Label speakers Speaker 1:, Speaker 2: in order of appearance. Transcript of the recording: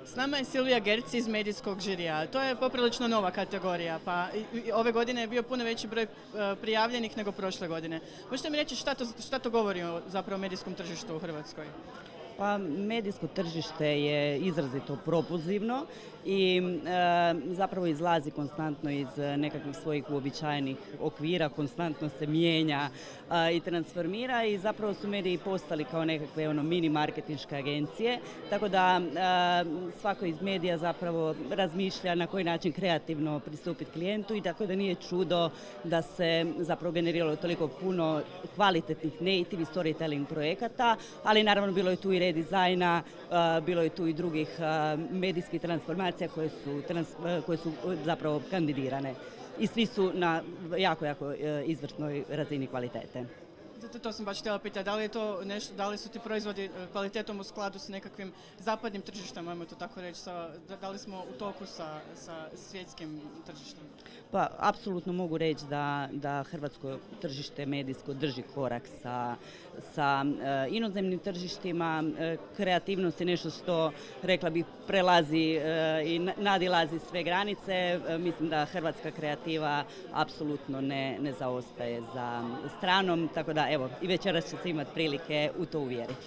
Speaker 1: S nama je Silvija Gerci iz medijskog žirija. To je poprilično nova kategorija, pa ove godine je bio puno veći broj prijavljenih nego prošle godine. Možete mi reći šta to govori o zapravo medijskom tržištu u Hrvatskoj?
Speaker 2: Pa medijsko tržište je izrazito propulzivno i zapravo izlazi konstantno iz nekakvih svojih uobičajenih okvira, konstantno se mijenja i transformira i zapravo su mediji postali kao nekakve mini marketinške agencije, tako da svako iz medija zapravo razmišlja na koji način kreativno pristupiti klijentu i tako da nije čudo da se zapravo generiralo toliko puno kvalitetnih native storytelling projekata, ali naravno bilo je tu i redizajna, bilo je tu i drugih medijskih transformacija koje su zapravo kandidirane. I svi su na jako izvrsnoj razini kvalitete.
Speaker 1: To sam baš htjela pitati, da li je to nešto, da li su ti proizvodi kvalitetom u skladu s nekakvim zapadnim tržištem, ajmo to tako reći, da li smo u toku sa svjetskim tržištem?
Speaker 2: Pa, apsolutno mogu reći da hrvatsko tržište medijsko drži korak sa inozemnim tržištima. Kreativnost je nešto što, rekla bih, prelazi i nadilazi sve granice. Mislim da hrvatska kreativa apsolutno ne zaostaje za stranom, tako da evo, i večeras će se imati prilike u to uvjeriti.